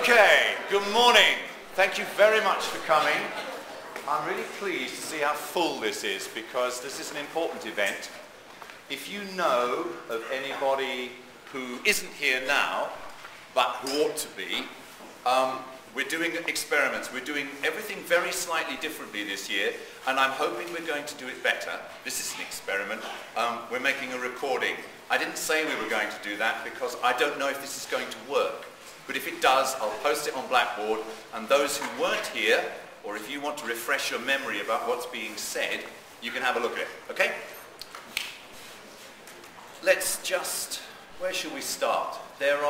Okay, good morning. Thank you very much for coming. I'm really pleased to see how full this is because this is an important event. If you know of anybody who isn't here now, but who ought to be, we're doing experiments. We're doing everything very slightly differently this year, and I'm hoping we're going to do it better. This is an experiment. We're making a recording. I didn't say we were going to do that because I don't know if this is going to work. But if it does, I'll post it on Blackboard, and those who weren't here, or if you want to refresh your memory about what's being said, you can have a look at it, okay? Let's just, where shall we start? There's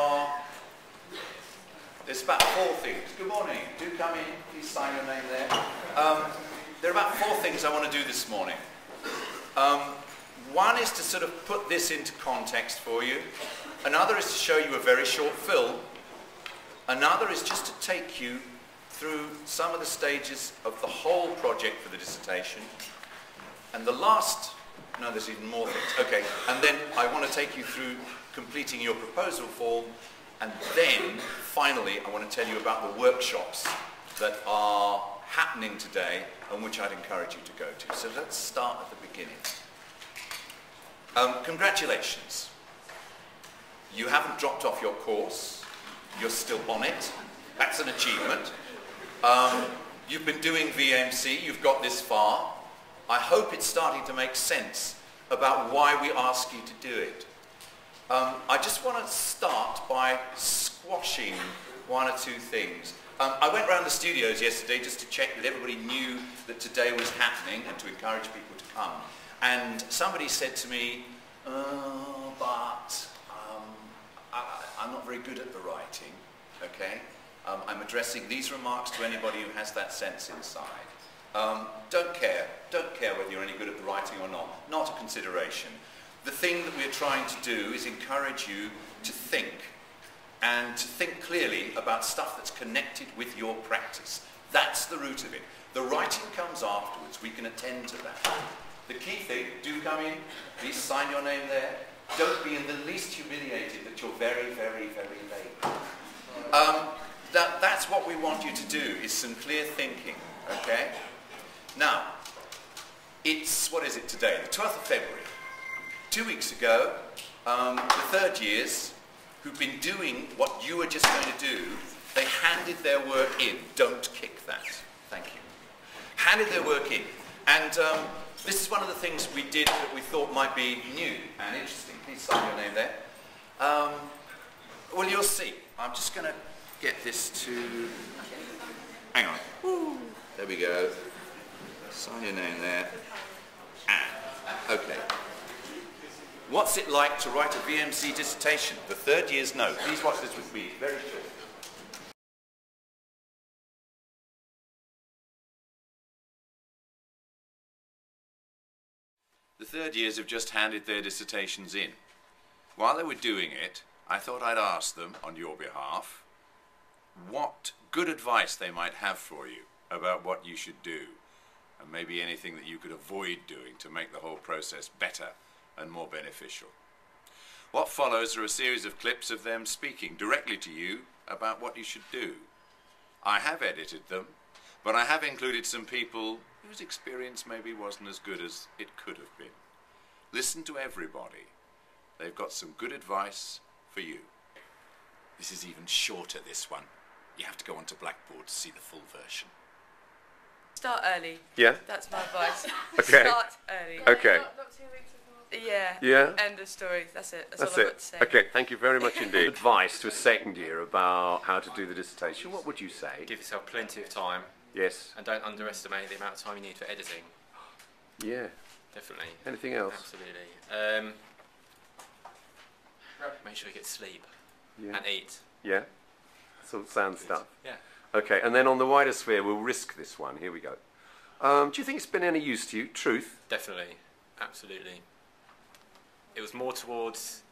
about 4 things. Good morning, do come in, please sign your name there. There are about 4 things I want to do this morning. One is to sort of put this into context for you. Another is to show you a very short film. Another is just to take you through some of the stages of the whole project for the dissertation. And the last, no, there's even more things. Okay, and then I want to take you through completing your proposal form. And then, finally, I want to tell you about the workshops that are happening today and which I'd encourage you to go to. So let's start at the beginning. Congratulations. You haven't dropped off your course. You're still on it. That's an achievement. You've been doing VMC. You've got this far. I hope it's starting to make sense about why we ask you to do it. I just want to start by squashing 1 or 2 things. I went around the studios yesterday just to check that everybody knew that today was happening and to encourage people to come. And somebody said to me, I'm not very good at the writing, okay? I'm addressing these remarks to anybody who has that sense inside. Don't care whether you're any good at the writing or not a consideration. The thing that we're trying to do is encourage you to think, and to think clearly about stuff that's connected with your practice. That's the root of it. The writing comes afterwards. We can attend to that. The key thing, do come in, please sign your name there. Don't be in the least humiliated that you're very, very, very late. That's what we want you to do, is some clear thinking, okay? Now, it's, what is it today? The 12th of February. 2 weeks ago, the 3rd years, who've been doing what you were just going to do, they handed their work in. Don't kick that. Thank you. Handed their work in. And this is one of the things we did that we thought might be new and interesting. Please sign your name there. Well, you'll see. I'm just going to get this to... Hang on. Woo. There we go. Sign your name there. Okay. What's it like to write a VMC dissertation? The 3rd year's note. Please watch this with me. Very short. The 3rd years have just handed their dissertations in. While they were doing it, I thought I'd ask them, on your behalf, what good advice they might have for you about what you should do, and maybe anything that you could avoid doing to make the whole process better and more beneficial. What follows are a series of clips of them speaking directly to you about what you should do. I have edited them, but I have included some people whose experience maybe wasn't as good as it could have been. Listen to everybody. They've got some good advice for you. This is even shorter, this one. You have to go onto Blackboard to see the full version. Start early. Yeah? That's my advice. Okay. Start early. Okay. Not 2 weeks before. Yeah. Yeah? End of story. That's it. That's That's all I've got to say. Okay, thank you very much indeed. Advice to a 2nd year about how to do the dissertation. What would you say? Give yourself plenty of time, Yes. and don't underestimate the amount of time you need for editing. Yeah. Definitely. Anything else? Absolutely. Make sure you get sleep Yeah. and eat. Yeah? Sort of sound stuff. Yeah. Okay, and then on the wider sphere, we'll risk this one. Here we go. Do you think it's been any use to you? Truth? Definitely. Absolutely. It was more towards,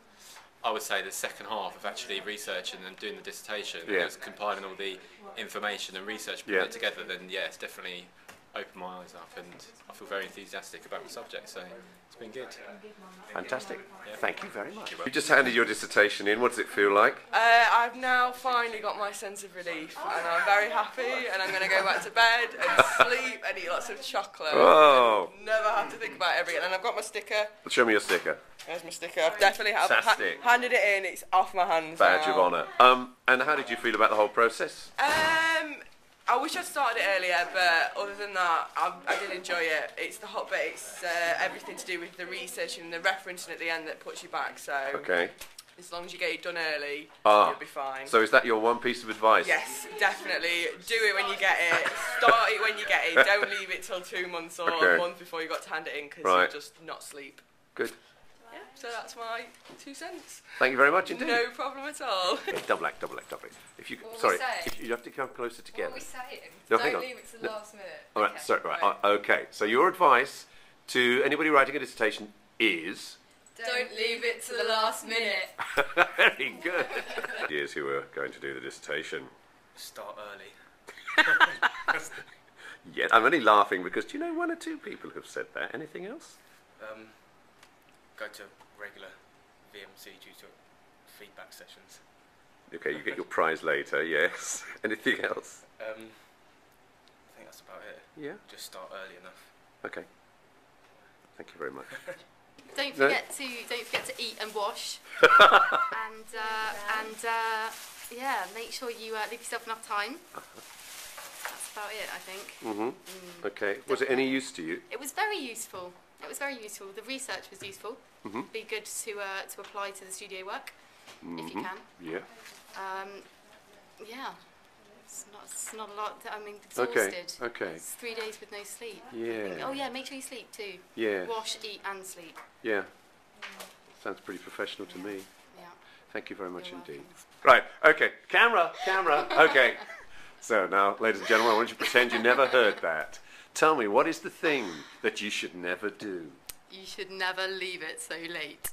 I would say, the second half of actually researching and doing the dissertation. Yeah. It was compiling all the information and research, putting Yeah. it together. Then, yeah, it's definitely opened my eyes up, and I feel very enthusiastic about the subject, so it's been good. Fantastic. Yeah. Thank you very much. You just handed your dissertation in. What does it feel like? I've now finally got my sense of relief, and I'm very happy, and I'm going to go back to bed and sleep and eat lots of chocolate. Oh. And never have to think about it ever again. And I've got my sticker. Show me your sticker. There's my sticker. I've definitely Fantastic. handed it in. It's off my hands Badge now. of honour. And how did you feel about the whole process? I wish I'd started it earlier, but other than that, I did enjoy it. It's the hot bit, it's everything to do with the research and the referencing at the end that puts you back, so Okay. as long as you get it done early, Ah. you'll be fine. So is that your one piece of advice? Yes, definitely. Do it when you get it. Start it when you get it. Don't leave it till 2 months or Okay. a month before you got to hand it in, because Right. you'll just not sleep. Good. Yeah, so that's my 2 cents. Thank you very much indeed. No problem at all. Double act, double act, double act. If you, What were sorry, we saying? if you have to come closer What together. are we saying? No, Don't hang on. leave it to the last minute. All right, Okay, sorry, right. Okay, so your advice to anybody writing a dissertation is? Don't leave it to the last minute. Very good. Years who are going to do the dissertation. Start early. Yeah, I'm only laughing because do you know 1 or 2 people have said that? Anything else? Go to regular VMC tutor feedback sessions. Okay, you get your prize later, yes. Anything else? I think that's about it. Yeah, Just start early enough. okay. Thank you very much. Don't No? forget to eat and wash, and yeah, make sure you leave yourself enough time. That's about it, I think. Okay, was it any use to you? It was very useful. It was very useful. The research was useful. Be good to apply to the studio work if you can. Yeah. Yeah, it's not a lot. I'm exhausted. Okay. It's 3 days with no sleep. Yeah. Oh yeah, make sure you sleep too. Yeah. Wash, eat, and sleep. Yeah. Sounds pretty professional to me. Yeah. Thank you very much You're indeed. welcome. Right, okay. Camera. Okay. So now, ladies and gentlemen, I want you to pretend you never heard that. Tell me, what is the thing that you should never do? You should never leave it so late.